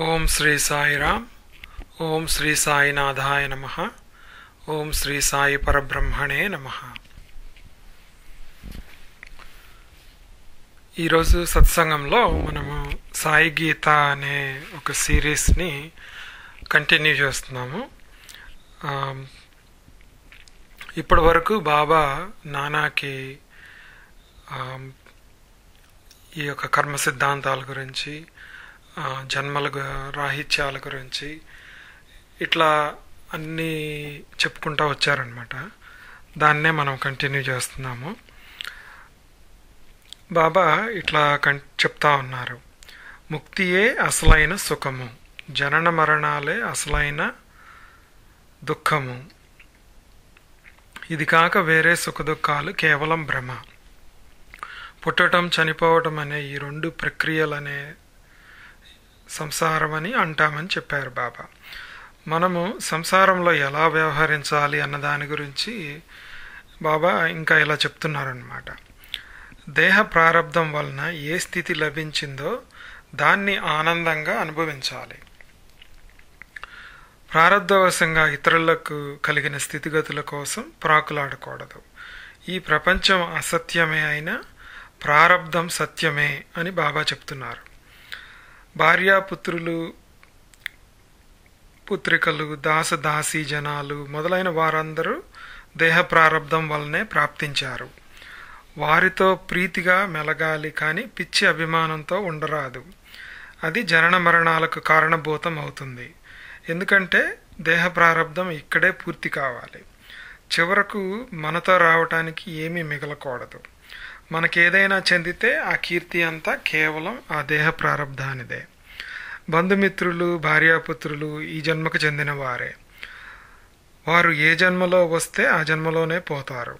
ఓం శ్రీ సాయిరామ్. ఓం శ్రీ సాయినాథాయ నమః. ఓం శ్రీ సాయి పరబ్రహ్మణే నమః. ఈరోజు సత్సంగంలో మనము సాయి గీత అనే ఒక సిరీస్ని కంటిన్యూ చేస్తున్నాము. ఇప్పటి వరకు బాబా నానాకి ఈ యొక్క కర్మ సిద్ధాంతాల గురించి, జన్మల రాహిత్యాల గురించి ఇట్లా అన్నీ చెప్పుకుంటూ వచ్చారనమాట. దాన్నే మనం కంటిన్యూ చేస్తున్నాము. బాబా ఇట్లా చెప్తా ఉన్నారు, ముక్తియే అసలైన సుఖము, జనన మరణాలే అసలైన దుఃఖము, ఇది కాక వేరే సుఖదుఖాలు కేవలం భ్రమ. పుట్టడం చనిపోవటం అనే ఈ రెండు ప్రక్రియలనే సంసారం అని అంటామని చెప్పారు బాబా. మనము సంసారంలో ఎలా వ్యవహరించాలి అన్న దాని గురించి బాబా ఇంకా ఇలా చెప్తున్నారన్నమాట. దేహ ప్రారబ్ధం వలన ఏ స్థితి లభించిందో దాన్ని ఆనందంగా అనుభవించాలి. ప్రారబ్ధవశంగా ఇతరులకు కలిగిన స్థితిగతుల కోసం ప్రాకులాడకూడదు. ఈ ప్రపంచం అసత్యమే అయినా ప్రారబ్ధం సత్యమే అని బాబా చెప్తున్నారు. భార్యాపుత్రులు, పుత్రికలు, దాసదాసీ జనాలు మొదలైన వారందరూ దేహ ప్రారబ్ధం వల్లనే ప్రాప్తించారు. వారితో ప్రీతిగా మెలగాలి, కానీ పిచ్చి అభిమానంతో ఉండరాదు. అది జనన మరణాలకు కారణభూతం అవుతుంది. ఎందుకంటే దేహ ప్రారబ్ధం ఇక్కడే పూర్తి కావాలి. చివరకు మనతో రావటానికి ఏమీ మిగలకూడదు. మనకేదైనా చెందితే ఆ కీర్తి అంతా కేవలం ఆ దేహ ప్రారబ్ధానిదే. బంధుమిత్రులు, భార్యాపుత్రులు ఈ జన్మకు చెందిన వారే. వారు ఏ జన్మలో వస్తే ఆ జన్మలోనే పోతారు.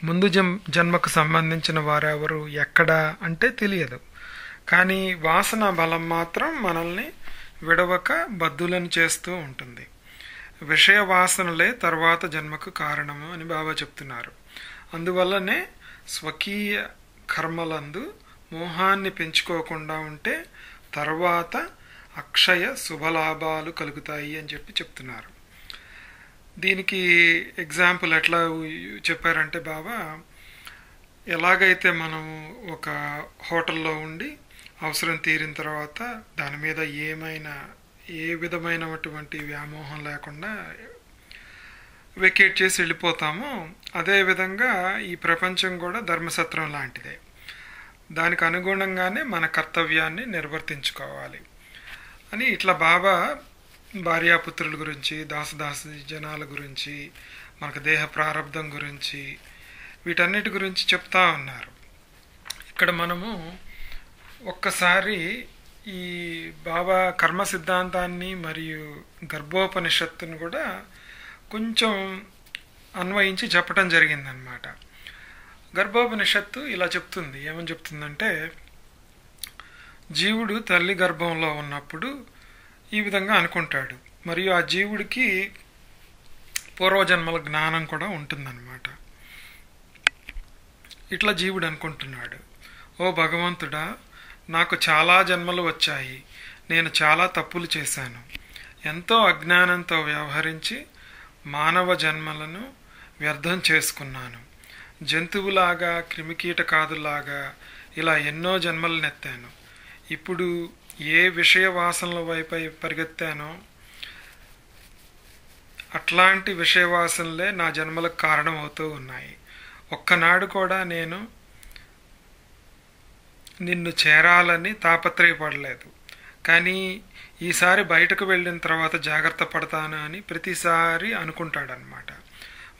ముందు జన్మకు సంబంధించిన వారెవరు, ఎక్కడా అంటే తెలియదు. కానీ వాసన బలం మాత్రం మనల్ని విడవక బద్దులను చేస్తూ ఉంటుంది. విషయ వాసనలే తర్వాత జన్మకు కారణము అని బాబా చెప్తున్నారు. అందువల్లనే స్వకీయ కర్మలందు మోహాన్ని పెంచుకోకుండా ఉంటే తర్వాత అక్షయ శుభలాభాలు కలుగుతాయి అని చెప్తున్నారు. దీనికి ఎగ్జాంపుల్ ఎట్లా చెప్పారంటే బాబా, ఎలాగైతే మనం ఒక హోటల్లో ఉండి అవసరం తీరిన తర్వాత దాని మీద ఏ విధమైనటువంటి వ్యామోహం లేకుండా వెకేట్ చేసి వెళ్ళిపోతామో, అదేవిధంగా ఈ ప్రపంచం కూడా ధర్మసత్రం లాంటిదే. దానికి అనుగుణంగానే మన కర్తవ్యాన్ని నిర్వర్తించుకోవాలి అని ఇట్లా బాబా భార్యాపుత్రుల గురించి, దాసదాసి జనాల గురించి, మనకు దేహ ప్రారబ్ధం గురించి, వీటన్నిటి గురించి చెప్తా ఉన్నారు. ఇక్కడ మనము ఒక్కసారి ఈ బాబా కర్మ సిద్ధాంతాన్ని మరియు గర్భోపనిషత్తును కూడా కొంచెం అన్వయించి చెప్పడం జరిగిందనమాట. గర్భోపనిషత్తు ఇలా చెప్తుంది. ఏమని చెప్తుందంటే, జీవుడు తల్లి గర్భంలో ఉన్నప్పుడు ఈ విధంగా అనుకుంటాడు, మరియు ఆ జీవుడికి పూర్వజన్మల జ్ఞానం కూడా ఉంటుందన్నమాట. ఇట్లా జీవుడు అనుకుంటున్నాడు, ఓ భగవంతుడా, నాకు చాలా జన్మలు వచ్చాయి, నేను చాలా తప్పులు చేశాను, ఎంతో అజ్ఞానంతో వ్యవహరించి మానవ జన్మలను వ్యర్థం చేసుకున్నాను. జంతువులాగా, క్రిమికీటకాదులాగా ఇలా ఎన్నో జన్మలు నెత్తాను. ఇప్పుడు ఏ విషయ వాసనల వైపు పరిగెత్తానో అట్లాంటి విషయ వాసనలే నా జన్మలకు కారణం అవుతూ ఉన్నాయి. ఒక్కనాడు కూడా నేను నిన్ను చేరాలని తాపత్రయపడలేదు, కానీ ఈసారి బయటకు వెళ్ళిన తర్వాత జాగ్రత్త పడతాను అని ప్రతిసారి అనుకుంటాడనమాట.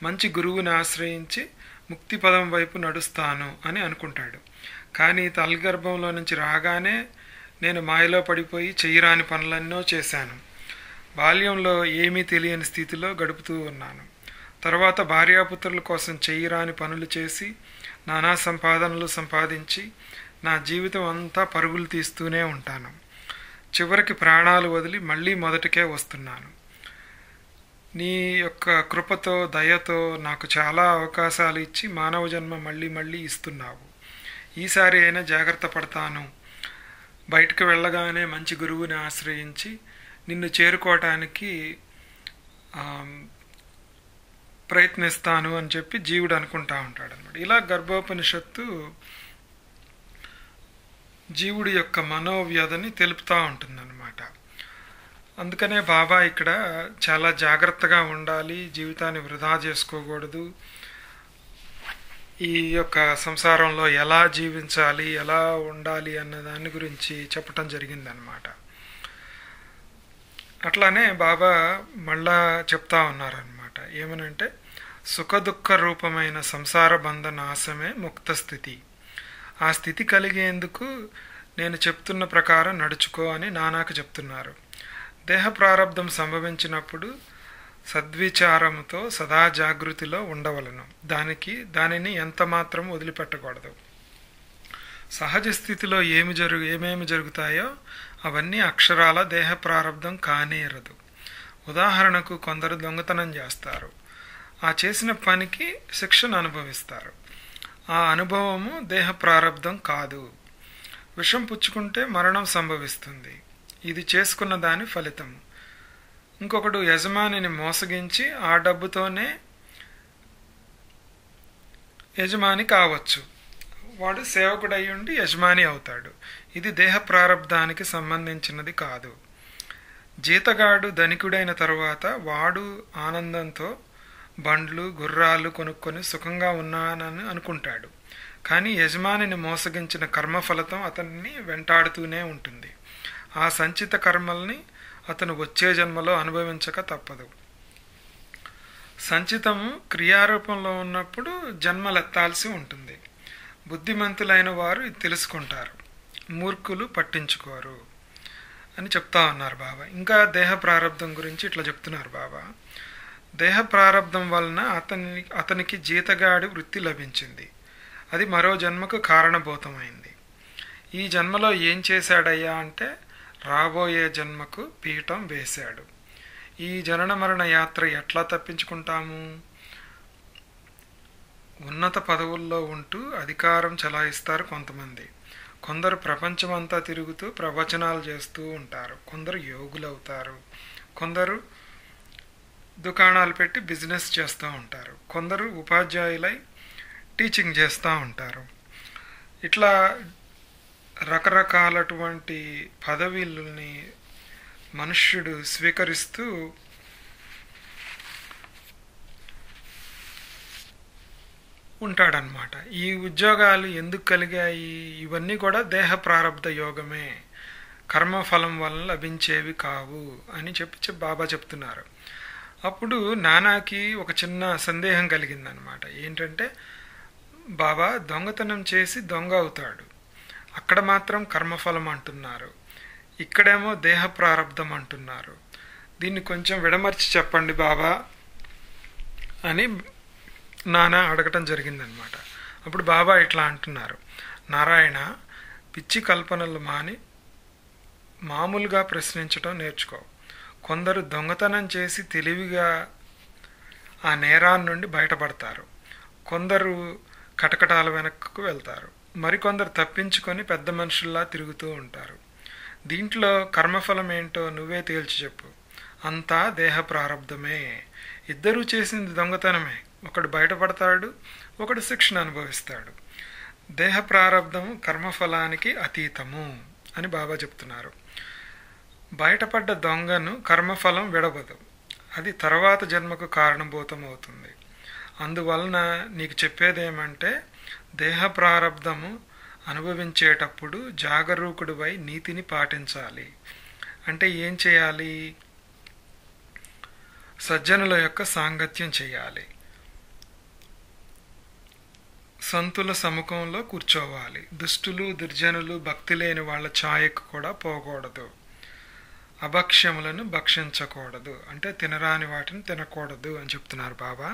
మంచి గురువుని ఆశ్రయించి ముక్తి పదం వైపు నడుస్తాను అని అనుకుంటాడు. కానీ తల్లి గర్భంలో నుంచి రాగానే నేను మాయలో పడిపోయి చెయ్యరాని పనులెన్నో చేశాను. బాల్యంలో ఏమీ తెలియని స్థితిలో గడుపుతూ ఉన్నాను. తర్వాత భార్యాపుత్రుల కోసం చెయ్యరాని పనులు చేసి నానా సంపాదనలు సంపాదించి నా జీవితం అంతా పరుగులు తీస్తూనే ఉంటాను. చివరికి ప్రాణాలు వదిలి మళ్ళీ మొదటికే వస్తున్నాను. నీ యొక్క కృపతో, దయతో నాకు చాలా అవకాశాలు ఇచ్చి మానవ జన్మ మళ్ళీ మళ్ళీ ఇస్తున్నావు. ఈసారి అయినా జాగ్రత్త పడతాను బయటకు వెళ్ళగానే మంచి గురువుని ఆశ్రయించి నిన్ను చేరుకోవటానికి ప్రయత్నిస్తాను అని చెప్పి జీవుడు అనుకుంటా ఉంటాడు అనమాట. ఇలా గర్భోపనిషత్తు జీవుడి యొక్క మనోవ్యధని తెలుపుతూ ఉంటుందన్నమాట. అందుకనే బాబా ఇక్కడ చాలా జాగ్రత్తగా ఉండాలి, జీవితాన్ని వృధా చేసుకోకూడదు, ఈ యొక్క సంసారంలో ఎలా జీవించాలి, ఎలా ఉండాలి అన్న దాని గురించి చెప్పటం జరిగిందనమాట. అట్లానే బాబా మళ్ళా చెప్తా ఉన్నారనమాట. ఏమనంటే సుఖదుఖ రూపమైన సంసార బంధ నాశమే ముక్త స్థితి. ఆ స్థితి కలిగేందుకు నేను చెప్తున్న ప్రకారం నడుచుకో అని నానాకు చెప్తున్నారు. దేహ ప్రారంధం సంభవించినప్పుడు సద్విచారంతో సదా జాగృతిలో ఉండవలను. దానిని ఎంత మాత్రం వదిలిపెట్టకూడదు. సహజ స్థితిలో ఏమేమి జరుగుతాయో అవన్నీ అక్షరాల దేహ ప్రారంధం కానేరదు. ఉదాహరణకు కొందరు దొంగతనం చేస్తారు. ఆ చేసిన పనికి శిక్షను అనుభవిస్తారు. ఆ అనుభవము దేహ ప్రారంధం కాదు. విషం పుచ్చుకుంటే మరణం సంభవిస్తుంది. ఇది చేసుకున్న దాని ఫలితము. ఇంకొకడు యజమానిని మోసగించి ఆ డబ్బుతోనే యజమాని కావచ్చు. వాడు సేవకుడై ఉండి యజమాని అవుతాడు. ఇది దేహ ప్రారంధానికి సంబంధించినది కాదు. జీతగాడు ధనికుడైన తరువాత వాడు ఆనందంతో బండ్లు గుర్రాలు కొనుక్కొని సుఖంగా ఉన్నానని అనుకుంటాడు. కానీ యజమానిని మోసగించిన కర్మఫలితం అతన్ని వెంటాడుతూనే ఉంటుంది. ఆ సంచిత కర్మల్ని అతను వచ్చే జన్మలో అనుభవించక తప్పదు. సంచితము క్రియారూపంలో ఉన్నప్పుడు జన్మలెత్తాల్సి ఉంటుంది. బుద్ధిమంతులైన వారు ఇది తెలుసుకుంటారు, మూర్ఖులు పట్టించుకోరు అని చెప్తా ఉన్నారు బాబా. ఇంకా దేహ ప్రారంధం గురించి ఇట్లా చెప్తున్నారు బాబా. దేహ ప్రారంధం వలన అతనికి జీతగాడి వృత్తి లభించింది. అది మరో జన్మకు కారణభూతమైంది. ఈ జన్మలో ఏం చేశాడయ్యా అంటే రాబోయే జన్మకు పీఠం వేశాడు. ఈ జనన మరణ యాత్ర ఎట్లా తప్పించుకుంటాము? ఉన్నత పదవుల్లో ఉంటూ అధికారం చలాయిస్తారు కొంతమంది. కొందరు ప్రపంచమంతా తిరుగుతూ ప్రవచనాలు చేస్తూ ఉంటారు. కొందరు యోగులవుతారు. కొందరు దుకాణాలు పెట్టి బిజినెస్ చేస్తూ ఉంటారు. కొందరు ఉపాధ్యాయులై టీచింగ్ చేస్తూ ఉంటారు. ఇట్లా రకరకాలటువంటి పదవిల్ని మనుష్యుడు స్వీకరిస్తూ ఉంటాడనమాట. ఈ ఉద్యోగాలు ఎందుకు కలిగాయి? ఇవన్నీ కూడా దేహ ప్రారంధ యోగమే, కర్మఫలం వలన లభించేవి కావు అని చెప్పి బాబా చెప్తున్నారు. అప్పుడు నానాకి ఒక చిన్న సందేహం కలిగిందనమాట. ఏంటంటే బాబా దొంగతనం చేసి దొంగ అవుతాడు, అక్కడ మాత్రం కర్మఫలం అంటున్నారు, ఇక్కడేమో దేహ ప్రారంధం అంటున్నారు. దీన్ని కొంచెం విడమర్చి చెప్పండి బాబా అని నాన్న అడగటం జరిగిందనమాట. అప్పుడు బాబా ఇట్లా అంటున్నారు, నారాయణ, పిచ్చి కల్పనలు మాని మామూలుగా ప్రశ్నించటం నేర్చుకో. కొందరు దొంగతనం చేసి తెలివిగా ఆ నేరాన్ని నుండి బయటపడతారు. కొందరు కటకటాల వెనక్కు వెళ్తారు. మరికొందరు తప్పించుకొని పెద్ద మనుషుల్లా తిరుగుతూ ఉంటారు. దీంట్లో కర్మఫలం ఏంటో నువ్వే తేల్చి చెప్పు. అంతా దేహ ప్రారంధమే. ఇద్దరూ చేసింది దొంగతనమే. ఒకడు బయటపడతాడు, ఒకడు శిక్షణ అనుభవిస్తాడు. దేహ ప్రారంధము కర్మఫలానికి అతీతము అని బాబా చెప్తున్నారు. బయటపడ్డ దొంగను కర్మఫలం విడవదు. అది తర్వాత జన్మకు కారణభూతం అవుతుంది. అందువలన నీకు చెప్పేదేమంటే దేహ ప్రారంధము అనుభవించేటప్పుడు జాగరూకుడివై నీతిని పాటించాలి. అంటే ఏం చేయాలి? సజ్జనుల యొక్క సాంగత్యం చేయాలి, సంతుల సముఖంలో కూర్చోవాలి, దుష్టులు దుర్జనులు భక్తి లేని వాళ్ళ ఛాయకు కూడా పోకూడదు, అభక్ష్యములను భక్షించకూడదు, అంటే తినరాని వాటిని తినకూడదు అని చెప్తున్నారు బాబా.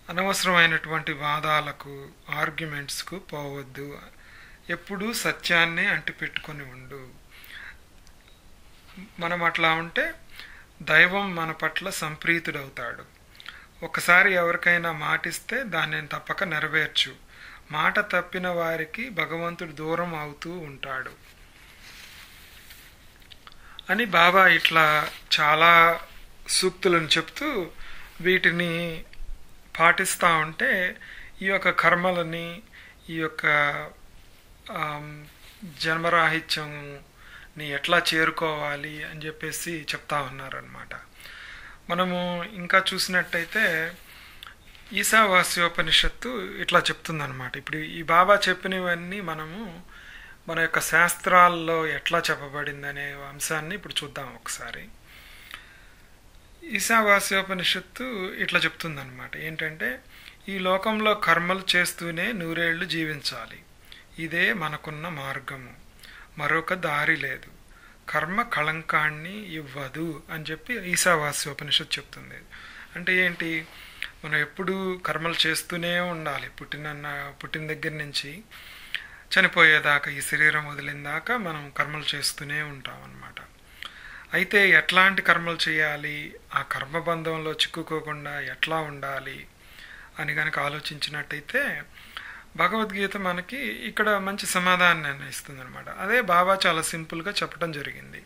అనవసరమైనటువంటి వాదాలకు ఆర్గ్యుమెంట్స్కు పోవద్దు. ఎప్పుడూ సత్యాన్నే అంటిపెట్టుకొని ఉండు. మనం అట్లా ఉంటే దైవం మన పట్ల సంప్రీతుడవుతాడు. ఒకసారి ఎవరికైనా మాటిస్తే దాన్ని తప్పక నెరవేర్చు. మాట తప్పిన వారికి భగవంతుడు దూరం అవుతూ ఉంటాడు. అని బాబా ఇట్లా చాలా సూక్తులను చెప్తూ వీటిని పాటిస్తూ ఉంటే ఈ యొక్క కర్మలని, ఈ యొక్క జన్మరాహిత్యంని ఎట్లా చేరుకోవాలి అని చెప్పేసి చెప్తా ఉన్నారనమాట. మనము ఇంకా చూసినట్టయితే ఈశావాస్యోపనిషత్తు ఇట్లా చెప్తుందనమాట. ఇప్పుడు ఈ బాబా చెప్పినవన్నీ మనము మన యొక్క శాస్త్రాల్లో ఎట్లా చెప్పబడిందనే అంశాన్ని ఇప్పుడు చూద్దాం ఒకసారి. ఈశావాస్యోపనిషత్తు ఇట్లా చెప్తుందనమాట. ఏంటంటే, ఈ లోకంలో కర్మలు చేస్తూనే 100 ఏళ్ళు జీవించాలి. ఇదే మనకున్న మార్గము, మరొక దారి లేదు. కర్మ కళంకాన్ని ఇవ్వదు అని చెప్పి ఈశావాస్యోపనిషత్తు చెప్తుంది. అంటే ఏంటి, మనం ఎప్పుడు కర్మలు చేస్తూనే ఉండాలి. పుట్టిన దగ్గర నుంచి చనిపోయేదాకా, ఈ శరీరం వదిలిన దాకా మనం కర్మలు చేస్తూనే ఉంటాం అన్నమాట. అయితే ఎట్లాంటి కర్మలు చేయాలి, ఆ కర్మబంధంలో చిక్కుకోకుండా ఎట్లా ఉండాలి అని కనుక ఆలోచించినట్టయితే భగవద్గీత మనకి ఇక్కడ మంచి సమాధానాన్ని ఇస్తుంది అనమాట. అదే బాబా చాలా సింపుల్గా చెప్పడం జరిగింది.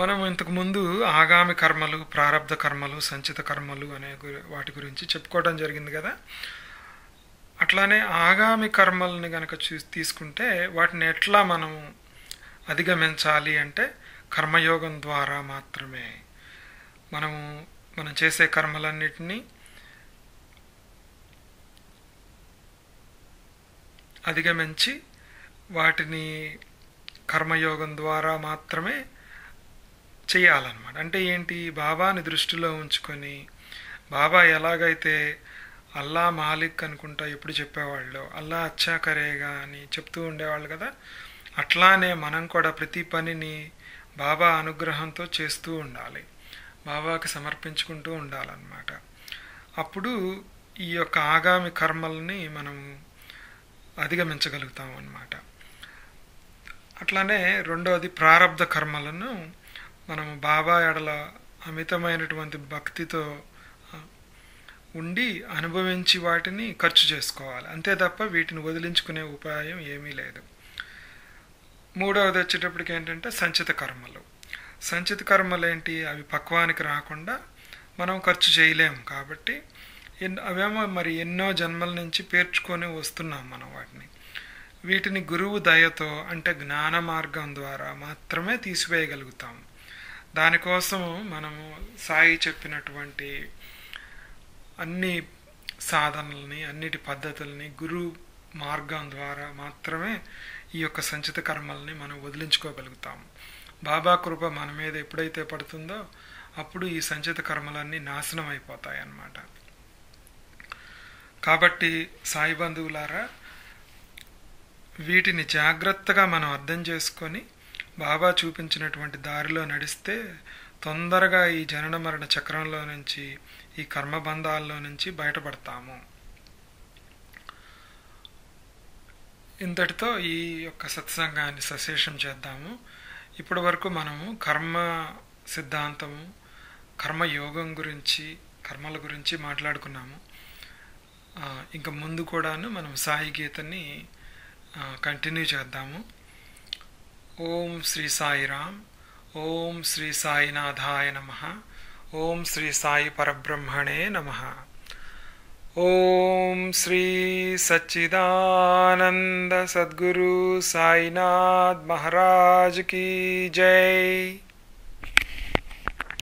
మనం ఇంతకుముందు ఆగామి కర్మలు, ప్రారబ్ధ కర్మలు, సంచిత కర్మలు అనే వాటి గురించి చెప్పుకోవడం జరిగింది కదా. అట్లానే ఆగామి కర్మల్ని కనుక తీసుకుంటే వాటిని ఎట్లా మనం అధిగమించాలి అంటే కర్మయోగం ద్వారా మాత్రమే. మనం చేసే కర్మలన్నిటినీ అధిగమించి వాటిని కర్మయోగం ద్వారా మాత్రమే చేయాలన్నమాట. అంటే ఏంటి, బాబాని దృష్టిలో ఉంచుకొని, బాబా ఎలాగైతే అల్లా మాలిక్ అనుకుంటా ఎప్పుడు చెప్పేవాళ్ళు, అల్లా అచ్చా కరేగా అని చెప్తూ ఉండేవాళ్ళు కదా, అట్లానే మనం కూడా ప్రతి పనిని బాబా అనుగ్రహంతో చేస్తూ ఉండాలి, బాబాకి సమర్పించుకుంటూ ఉండాలన్నమాట. అప్పుడు ఈ యొక్క ఆగామి కర్మల్ని మనం అధిగమించగలుగుతాం అన్నమాట. అట్లానే రెండవది ప్రారబ్ధ కర్మలను మనము బాబా ఎడల అమితమైనటువంటి భక్తితో ఉండి అనుభవించి వాటిని ఖర్చు చేసుకోవాలి, అంతే తప్ప వీటిని వదిలించుకునే ఉపాయం ఏమీ లేదు. మూడవది వచ్చేటప్పటికి ఏంటంటే సంచిత కర్మలు. సంచిత కర్మలు ఏంటి, అవి పక్వానికి రాకుండా మనం ఖర్చు చేయలేము కాబట్టి అవేమో మరి ఎన్నో జన్మల నుంచి పేర్చుకొని వస్తున్నాం మనం వాటిని. వీటిని గురువు దయతో, అంటే జ్ఞాన మార్గం ద్వారా మాత్రమే తీసివేయగలుగుతాము. దానికోసం మనము సాయి చెప్పినటువంటి అన్ని సాధనల్ని, అన్నిటి పద్ధతుల్ని గురు మార్గం ద్వారా మాత్రమే ఈ యొక్క సంచిత కర్మల్ని మనం వదిలించుకోగలుగుతాము. బాబా కృప మన మీద ఎప్పుడైతే పడుతుందో అప్పుడు ఈ సంచిత కర్మలన్నీ నాశనం అయిపోతాయి అన్నమాట. కాబట్టి సాయి బంధువులారా, వీటిని జాగ్రత్తగా మనం అర్థం చేసుకొని బాబా చూపించినటువంటి దారిలో నడిస్తే తొందరగా ఈ జనన మరణ చక్రంలో నుంచి, ఈ కర్మబంధాల్లో నుంచి బయటపడతాము. ఇంతటితో ఈ యొక్క సత్సంగాన్ని సశేషం చేద్దాము. ఇప్పటి వరకు మనము కర్మ సిద్ధాంతము, కర్మయోగం గురించి, కర్మల గురించి మాట్లాడుకున్నాము. ఇంకా ముందు కూడాను మనం సాయి గీతని కంటిన్యూ చేద్దాము. ఓం శ్రీ సాయిరామ్. ఓం శ్రీ సాయినాథాయ నమః. ఓం శ్రీ సాయి పరబ్రహ్మణే నమః. ఓం శ్రీ సచ్చిదానంద సద్గురు సాయినాథ్ మహారాజ్ కీ జై.